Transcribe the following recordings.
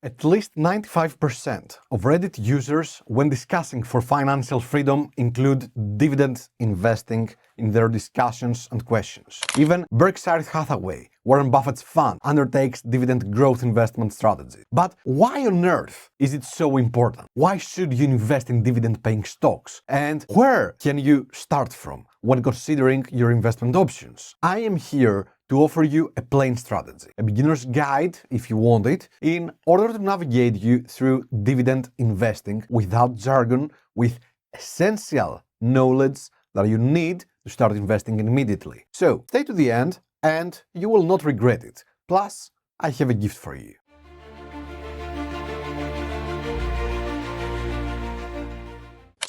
At least 95% of Reddit users, when discussing for financial freedom, include dividend investing in their discussions and questions. Even Berkshire Hathaway, Warren Buffett's fund, undertakes dividend growth investment strategies. But why on earth is it so important? Why should you invest in dividend-paying stocks? And where can you start from when considering your investment options? I am here to offer you a plain strategy, a beginner's guide, if you want it, in order to navigate you through dividend investing without jargon, with essential knowledge that you need to start investing immediately. So, stay to the end and you will not regret it. Plus, I have a gift for you.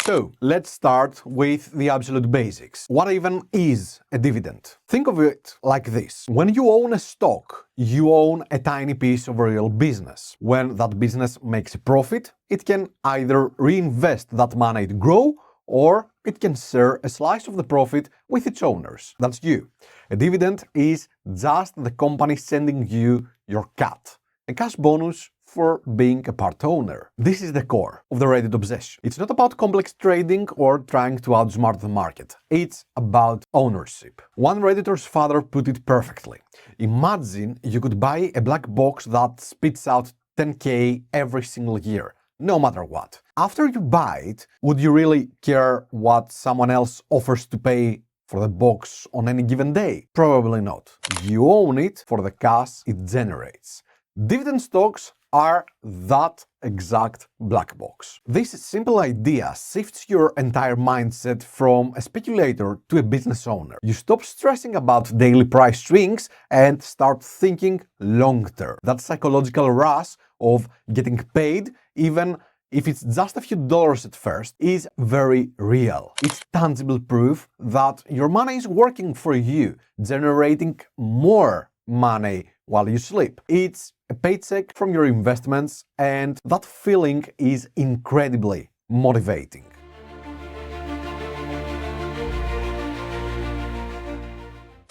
So, let's start with the absolute basics. What even is a dividend? Think of it like this. When you own a stock, you own a tiny piece of a real business. When that business makes a profit, it can either reinvest that money to grow, or it can share a slice of the profit with its owners. That's you. A dividend is just the company sending you your cut, a cash bonus for being a part owner. This is the core of the Reddit obsession. It's not about complex trading or trying to outsmart the market. It's about ownership. One Redditor's father put it perfectly. Imagine you could buy a black box that spits out 10K every single year, no matter what. After you buy it, would you really care what someone else offers to pay for the box on any given day? Probably not. You own it for the cash it generates. Dividend stocks are that exact black box. This simple idea shifts your entire mindset from a speculator to a business owner. You stop stressing about daily price swings and start thinking long term. That psychological rush of getting paid, even if it's just a few dollars at first, is very real. It's tangible proof that your money is working for you, generating more money while you sleep. It's a paycheck from your investments, and that feeling is incredibly motivating.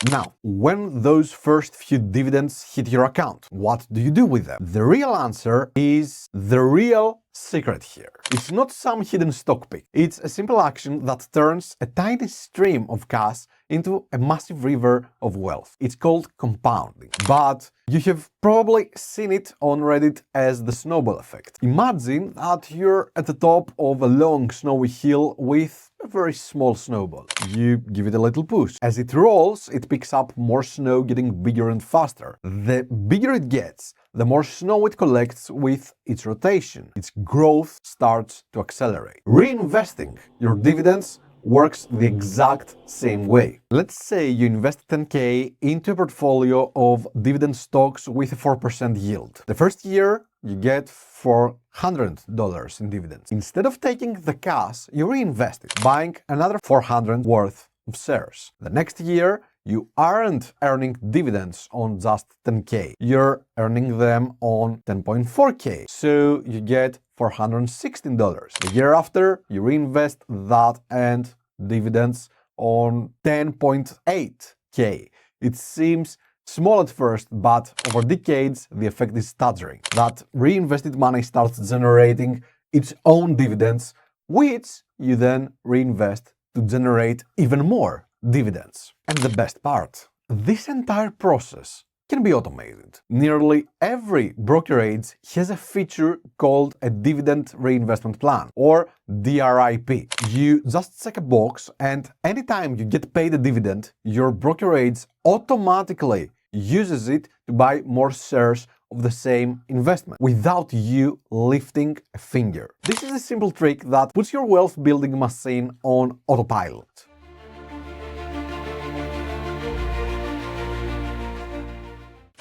Now, when those first few dividends hit your account, what do you do with them? The real answer is the real secret here. It's not some hidden stock pick. It's a simple action that turns a tiny stream of cash into a massive river of wealth. It's called compounding. But you have probably seen it on Reddit as the snowball effect. Imagine that you're at the top of a long snowy hill with a very small snowball. You give it a little push. As it rolls, it picks up more snow, getting bigger and faster. The bigger it gets, the more snow it collects with its rotation. Its growth starts to accelerate. Reinvesting your dividends works the exact same way. Let's say you invest 10K into a portfolio of dividend stocks with a 4% yield. The first year, you get $400 in dividends. Instead of taking the cash, you reinvest it, buying another $400 worth of shares. The next year, you aren't earning dividends on just 10K. You're earning them on 10.4K. So you get $416. The year after, you reinvest that and dividends on 10.8K. It seems small at first, but over decades, the effect is staggering. That reinvested money starts generating its own dividends, which you then reinvest to generate even more dividends. And the best part, this entire process can be automated. Nearly every brokerage has a feature called a dividend reinvestment plan, or DRIP. You just check a box, and anytime you get paid a dividend, your brokerage automatically uses it to buy more shares of the same investment without you lifting a finger. This is a simple trick that puts your wealth building machine on autopilot.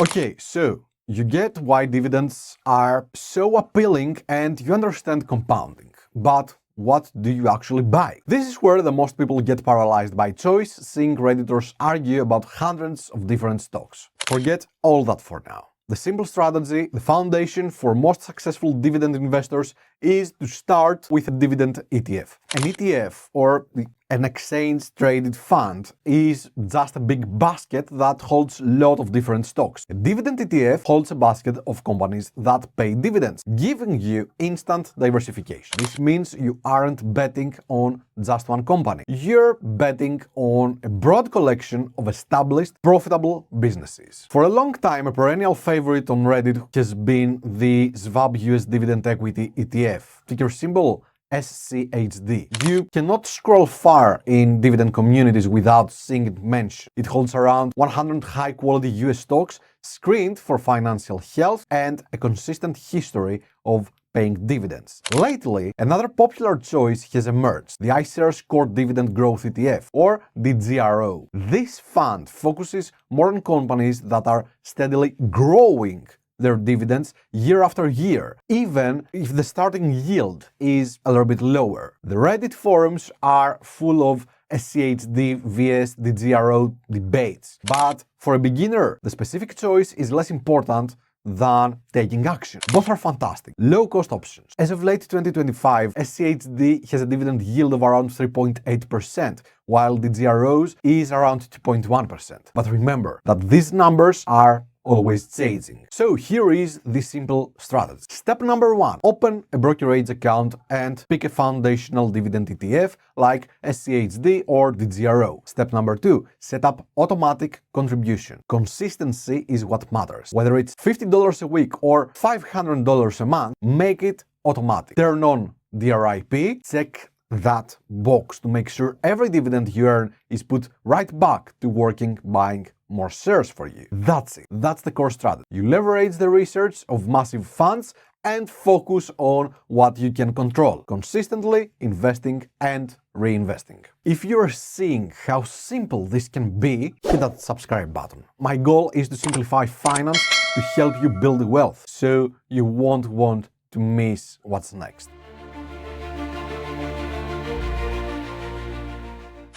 Okay, so you get why dividends are so appealing and you understand compounding. But what do you actually buy? This is where the most people get paralyzed by choice, seeing Redditors argue about hundreds of different stocks. Forget all that for now. The simple strategy, the foundation for most successful dividend investors, is to start with a dividend ETF. An ETF, or the An exchange-traded fund is just a big basket that holds a lot of different stocks. A dividend ETF holds a basket of companies that pay dividends, giving you instant diversification. This means you aren't betting on just one company. You're betting on a broad collection of established, profitable businesses. For a long time, a perennial favorite on Reddit has been the SVAB US Dividend Equity ETF, ticker symbol SCHD. You cannot scroll far in dividend communities without seeing it mentioned. It holds around 100 high-quality US stocks screened for financial health and a consistent history of paying dividends. Lately, another popular choice has emerged, the iShares Core Dividend Growth ETF, or DGRO. This fund focuses more on companies that are steadily growing their dividends year after year, even if the starting yield is a little bit lower. The Reddit forums are full of SCHD vs DGRO debates, but for a beginner, the specific choice is less important than taking action. Both are fantastic, low-cost options. As of late 2025, SCHD has a dividend yield of around 3.8%, while DGRO's is around 2.1%. But remember that these numbers are always changing. So here is the simple strategy. Step number 1, open a brokerage account and pick a foundational dividend ETF like SCHD or DGRO. Step number 2, set up automatic contribution. Consistency is what matters. Whether it's $50 a week or $500 a month, make it automatic. Turn on DRIP, check that box to make sure every dividend you earn is put right back to working, buying more shares for you. That's it. That's the core strategy. You leverage the research of massive funds and focus on what you can control, consistently investing and reinvesting. If you're seeing how simple this can be, hit that subscribe button. My goal is to simplify finance to help you build wealth, so you won't want to miss what's next.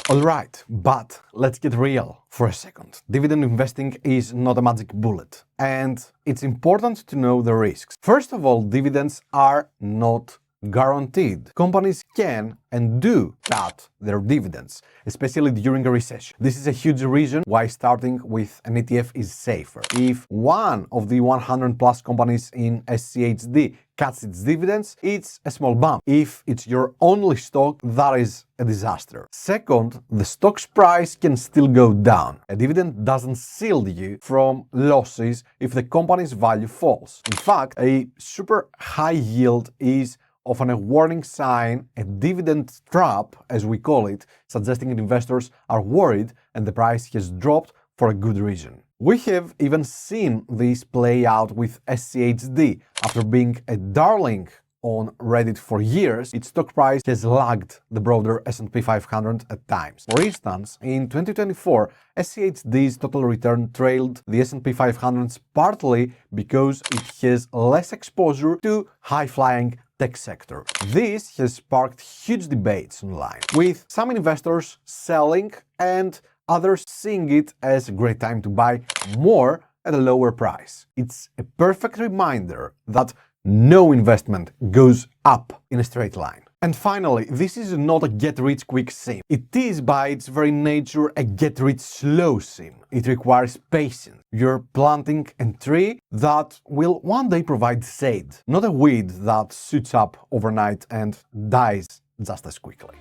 Alright, but let's get real for a second. Dividend investing is not a magic bullet, and it's important to know the risks. First of all, dividends are not guaranteed. Companies can and do cut their dividends, especially during a recession. This is a huge reason why starting with an ETF is safer. If one of the 100 plus companies in SCHD cuts its dividends, it's a small bump. If it's your only stock, that is a disaster. Second, the stock's price can still go down. A dividend doesn't shield you from losses if the company's value falls. In fact, a super high yield is often a warning sign, a dividend trap, as we call it, suggesting that investors are worried and the price has dropped for a good reason. We have even seen this play out with SCHD. After being a darling on Reddit for years, its stock price has lagged the broader S&P 500 at times. For instance, in 2024, SCHD's total return trailed the S&P 500 partly because it has less exposure to high-flying tech sector. This has sparked huge debates online, with some investors selling and others seeing it as a great time to buy more at a lower price. It's a perfect reminder that no investment goes up in a straight line. And finally, this is not a get-rich-quick scheme. It is by its very nature a get-rich-slow scheme. It requires patience. You're planting a tree that will one day provide shade, not a weed that shoots up overnight and dies just as quickly.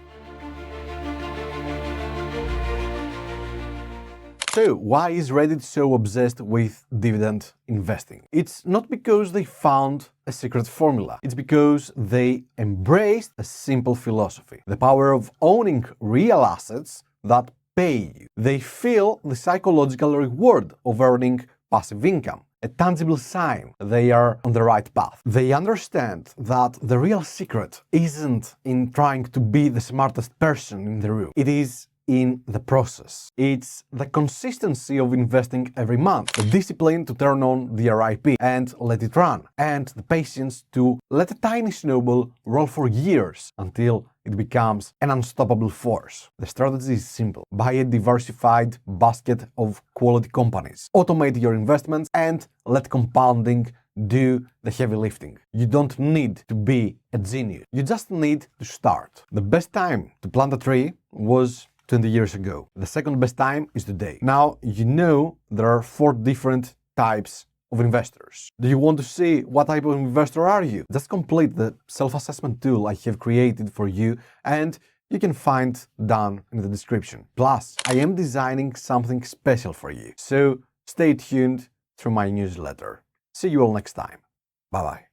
So, why is Reddit so obsessed with dividend investing? It's not because they found a secret formula. It's because they embraced a simple philosophy: the power of owning real assets that pay you. They feel the psychological reward of earning passive income, a tangible sign they are on the right path. They understand that the real secret isn't in trying to be the smartest person in the room. It is in the process. It's the consistency of investing every month, the discipline to turn on the RIP and let it run, and the patience to let a tiny snowball roll for years until it becomes an unstoppable force. The strategy is simple. Buy a diversified basket of quality companies, automate your investments, and let compounding do the heavy lifting. You don't need to be a genius. You just need to start. The best time to plant a tree was 20 years ago. The second best time is today. Now, you know there are 4 different types of investors. Do you want to see what type of investor are you? Just complete the self-assessment tool I have created for you, and you can find down in the description. Plus, I am designing something special for you. So stay tuned through my newsletter. See you all next time. Bye-bye.